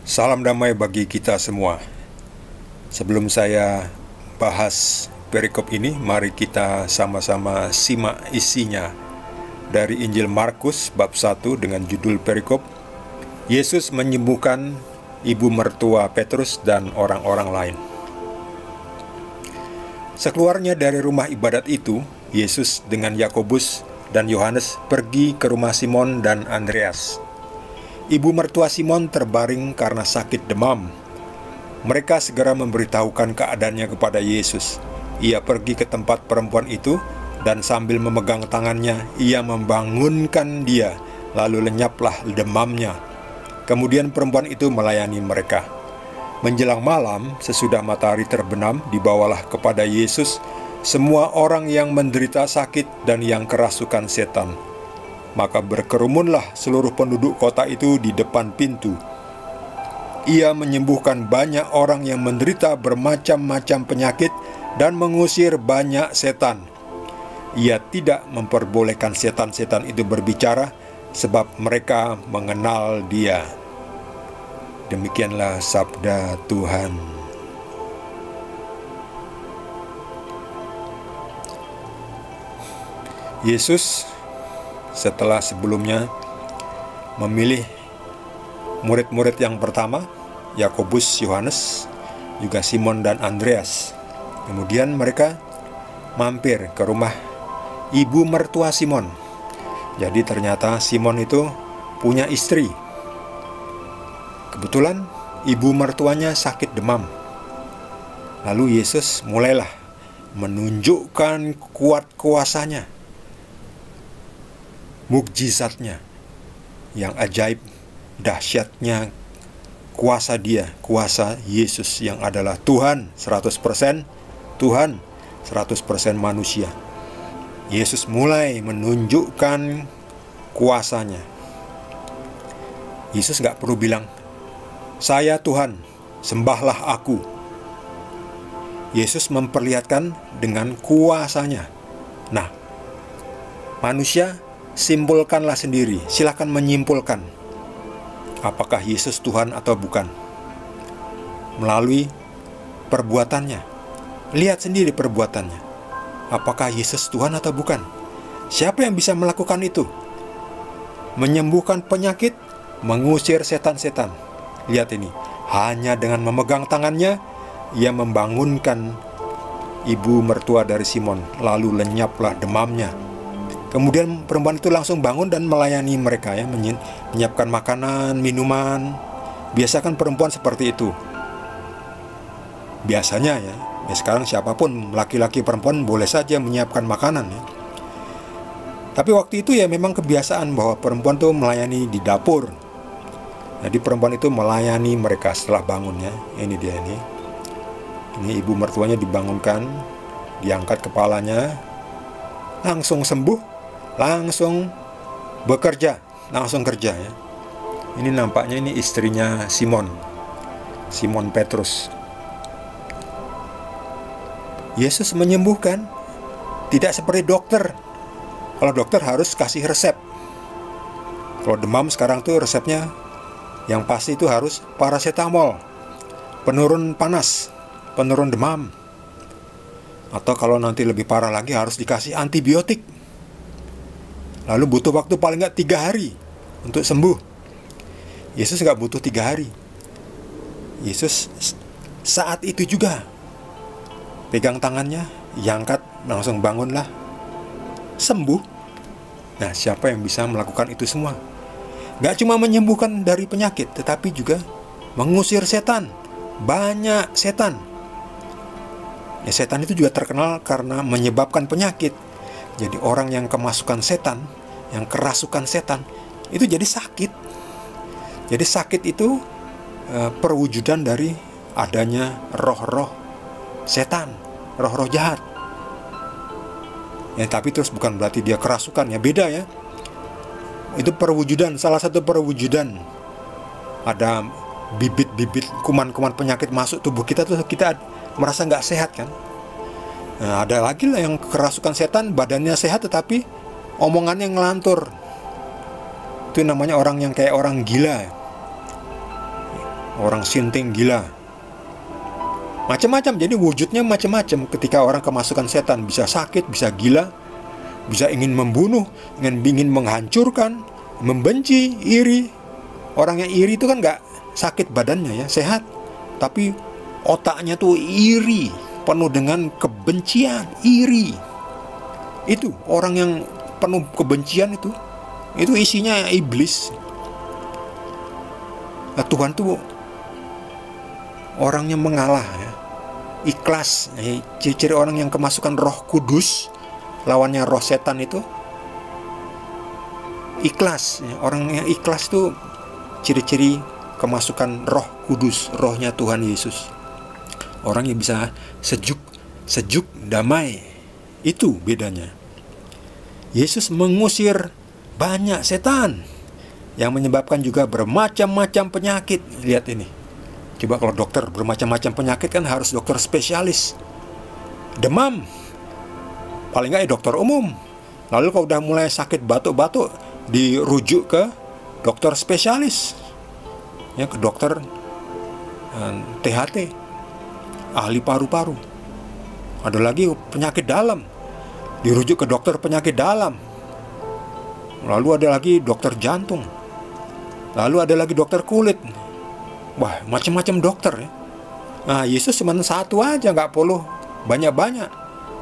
Salam damai bagi kita semua. Sebelum saya bahas perikop ini, mari kita sama-sama simak isinya dari Injil Markus bab 1 dengan judul perikop Yesus menyembuhkan ibu mertua Petrus dan orang-orang lain. Sekeluarnya dari rumah ibadat itu, Yesus dengan Yakobus dan Yohanes pergi ke rumah Simon dan Andreas. Ibu mertua Simon terbaring karena sakit demam. Mereka segera memberitahukan keadaannya kepada Yesus. Ia pergi ke tempat perempuan itu dan sambil memegang tangannya, ia membangunkan dia, lalu lenyaplah demamnya. Kemudian perempuan itu melayani mereka. Menjelang malam, sesudah matahari terbenam, dibawalah kepada Yesus semua orang yang menderita sakit dan yang kerasukan setan. Maka berkerumunlah seluruh penduduk kota itu di depan pintu. Ia menyembuhkan banyak orang yang menderita bermacam-macam penyakit dan mengusir banyak setan. Ia tidak memperbolehkan setan-setan itu berbicara, sebab mereka mengenal Dia. Demikianlah sabda Tuhan. Yesus setelah sebelumnya memilih murid-murid yang pertama, Yakobus, Yohanes, juga Simon dan Andreas. Kemudian mereka mampir ke rumah ibu mertua Simon. Jadi ternyata Simon itu punya istri. Kebetulan ibu mertuanya sakit demam. Lalu Yesus mulailah menunjukkan kuat kuasanya, mukjizatnya yang ajaib, dahsyatnya kuasa Dia, kuasa Yesus yang adalah Tuhan 100% Tuhan, 100% manusia. Yesus mulai menunjukkan kuasanya. Yesus gak perlu bilang, "Saya Tuhan, sembahlah aku." Yesus memperlihatkan dengan kuasanya. Nah, manusia simpulkanlah sendiri, silakan menyimpulkan apakah Yesus Tuhan atau bukan melalui perbuatannya. Lihat sendiri perbuatannya, apakah Yesus Tuhan atau bukan. Siapa yang bisa melakukan itu? Menyembuhkan penyakit, mengusir setan-setan. Lihat ini, hanya dengan memegang tangannya, ia membangunkan ibu mertua dari Simon, lalu lenyaplah demamnya. Kemudian perempuan itu langsung bangun dan melayani mereka, ya, menyiapkan makanan, minuman. Biasa kan perempuan seperti itu. Biasanya ya sekarang siapapun, laki-laki perempuan boleh saja menyiapkan makanan, ya. Tapi waktu itu ya memang kebiasaan bahwa perempuan itu melayani di dapur. Jadi perempuan itu melayani mereka setelah bangun, ya. Ini dia ini. Ini ibu mertuanya dibangunkan, diangkat kepalanya, langsung sembuh. Langsung bekerja, langsung kerja, ya. Ini nampaknya ini istrinya Simon Petrus. Yesus menyembuhkan, tidak seperti dokter. Kalau dokter harus kasih resep. Kalau demam sekarang tuh resepnya yang pasti itu harus paracetamol, penurun panas, penurun demam. Atau kalau nanti lebih parah lagi harus dikasih antibiotik. Lalu butuh waktu paling nggak 3 hari untuk sembuh. Yesus nggak butuh 3 hari. Yesus saat itu juga pegang tangannya, diangkat, langsung bangunlah, sembuh. Nah, siapa yang bisa melakukan itu semua? Nggak cuma menyembuhkan dari penyakit, tetapi juga mengusir setan. Banyak setan. Ya, setan itu juga terkenal karena menyebabkan penyakit. Jadi orang yang kemasukan setan, yang kerasukan setan, itu jadi sakit. Jadi sakit itu perwujudan dari adanya roh-roh setan, roh-roh jahat. Ya, tapi terus bukan berarti dia kerasukan, ya, beda, ya. Itu perwujudan, salah satu perwujudan. Ada bibit-bibit kuman-kuman penyakit masuk tubuh kita, tuh kita merasa nggak sehat, kan. Nah, ada lagi lah yang kerasukan setan, badannya sehat tetapi omongannya ngelantur. Itu namanya orang yang kayak orang gila. orang sinting gila. Macam-macam, jadi wujudnya macam-macam. Ketika orang kemasukan setan, bisa sakit, bisa gila, bisa ingin membunuh, ingin menghancurkan, membenci, iri. Orang yang iri itu kan nggak sakit badannya ya, sehat. Tapi otaknya tuh iri, penuh dengan kebencian, iri. Itu orang yang penuh kebencian itu isinya iblis. Nah, Tuhan tuh orangnya mengalah ya, ikhlas. Ciri-ciri orang yang kemasukan Roh Kudus, lawannya roh setan itu ikhlas ya. Orang yang ikhlas tuh ciri-ciri kemasukan Roh Kudus, rohnya Tuhan Yesus. Orang yang bisa sejuk, damai. Itu bedanya. Yesus mengusir banyak setan yang menyebabkan juga bermacam-macam penyakit. Lihat ini. Coba kalau dokter bermacam-macam penyakit kan harus dokter spesialis. Demam, paling nggak ya dokter umum. Lalu kalau udah mulai sakit batuk-batuk, dirujuk ke dokter spesialis, ya, ke dokter THT, ahli paru-paru. Ada lagi penyakit dalam, dirujuk ke dokter penyakit dalam. Lalu ada lagi dokter jantung. Lalu ada lagi dokter kulit. Wah, macam-macam dokter ya. Nah, Yesus cuma satu aja, nggak perlu banyak-banyak.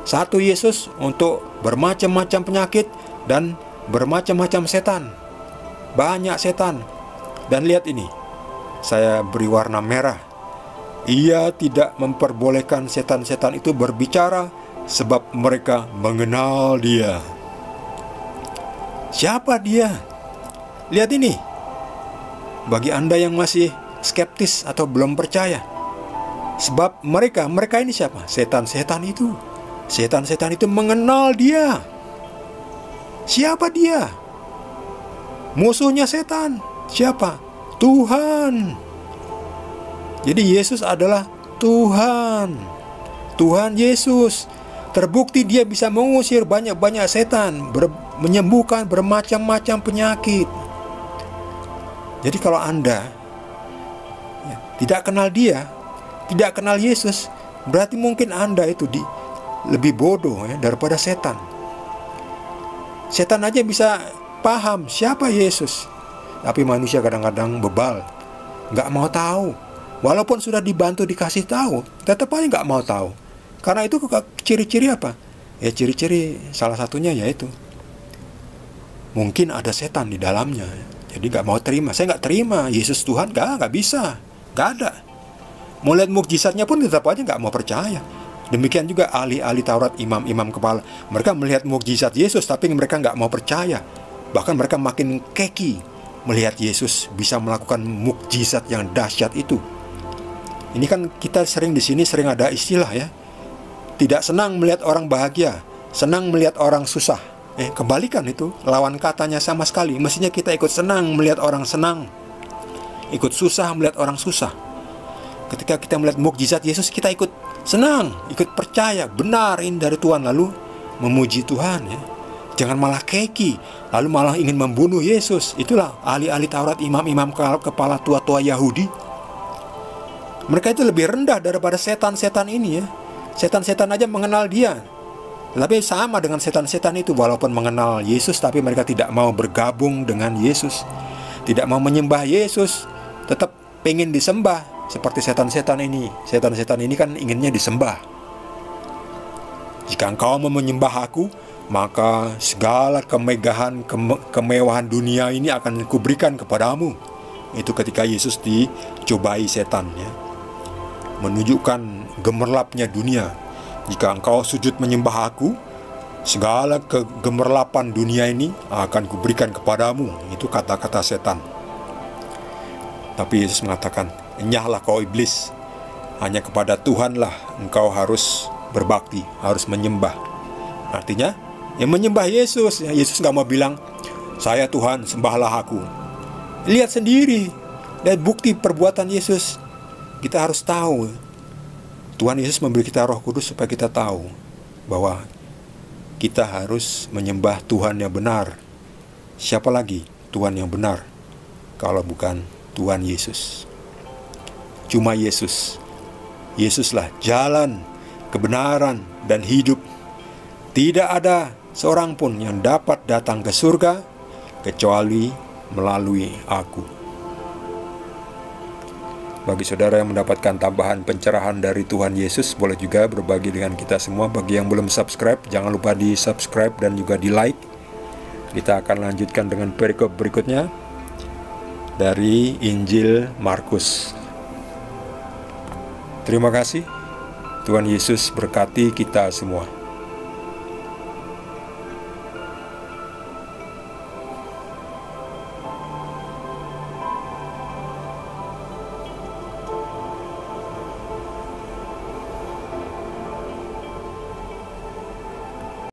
Satu Yesus untuk bermacam-macam penyakit dan bermacam-macam setan. Banyak setan. Dan lihat ini, saya beri warna merah. Ia tidak memperbolehkan setan-setan itu berbicara, sebab mereka mengenal Dia. Siapa Dia? Lihat ini. Bagi Anda yang masih skeptis atau belum percaya, sebab mereka ini siapa? Setan-setan itu. Setan-setan itu mengenal Dia. Siapa Dia? Musuhnya setan. Siapa? Tuhan. Jadi Yesus adalah Tuhan. Tuhan Yesus. Terbukti Dia bisa mengusir banyak-banyak setan, menyembuhkan bermacam-macam penyakit. Jadi kalau Anda tidak kenal Dia, tidak kenal Yesus, berarti mungkin Anda itu lebih bodoh ya, daripada setan. Setan aja bisa paham siapa Yesus, tapi manusia kadang-kadang bebal, nggak mau tahu. Walaupun sudah dibantu dikasih tahu, tetap aja nggak mau tahu. Karena itu ciri-ciri apa? Ya ciri-ciri salah satunya yaitu mungkin ada setan di dalamnya. Jadi nggak mau terima. Saya nggak terima Yesus Tuhan, nggak bisa. Gak ada. Mau lihat mukjizatnya pun tetap aja gak mau percaya. Demikian juga ahli-ahli Taurat, imam-imam kepala. Mereka melihat mukjizat Yesus, tapi mereka gak mau percaya. Bahkan mereka makin keki melihat Yesus bisa melakukan mukjizat yang dahsyat itu. Ini kan kita sering di sini sering ada istilah ya. Tidak senang melihat orang bahagia, senang melihat orang susah. Kebalikan itu, lawan katanya sama sekali. Mestinya kita ikut senang melihat orang senang, ikut susah melihat orang susah. Ketika kita melihat mukjizat Yesus, kita ikut senang, ikut percaya, benar ini dari Tuhan, lalu memuji Tuhan ya. Jangan malah keki, lalu malah ingin membunuh Yesus. Itulah ahli-ahli Taurat, imam-imam kepala tua-tua Yahudi. Mereka itu lebih rendah daripada setan-setan ini ya. Setan-setan aja mengenal Dia. Tapi sama dengan setan-setan itu, walaupun mengenal Yesus, tapi mereka tidak mau bergabung dengan Yesus, tidak mau menyembah Yesus, tetap pengen disembah. Seperti setan-setan ini. Setan-setan ini kan inginnya disembah. Jika engkau mau menyembah aku, maka segala kemewahan dunia ini akan kuberikan kepadamu. Itu ketika Yesus dicobai setan ya. Menunjukkan gemerlapnya dunia. Jika engkau sujud menyembah aku, segala kegemerlapan dunia ini akan kuberikan kepadamu. Itu kata-kata setan. Tapi Yesus mengatakan, enyahlah kau iblis, hanya kepada Tuhanlah engkau harus berbakti, harus menyembah. Artinya, yang menyembah Yesus. Yesus gak mau bilang, saya Tuhan, sembahlah aku. Lihat sendiri, dan bukti perbuatan Yesus. Kita harus tahu, Tuhan Yesus memberi kita Roh Kudus supaya kita tahu bahwa kita harus menyembah Tuhan yang benar. Siapa lagi Tuhan yang benar kalau bukan Tuhan Yesus? cuma Yesus. Yesuslah jalan, kebenaran, dan hidup. Tidak ada seorang pun yang dapat datang ke surga kecuali melalui aku. Bagi saudara yang mendapatkan tambahan pencerahan dari Tuhan Yesus, boleh juga berbagi dengan kita semua. Bagi yang belum subscribe, jangan lupa di subscribe dan juga di like. Kita akan lanjutkan dengan perikop berikutnya dari Injil Markus. Terima kasih. Tuhan Yesus berkati kita semua.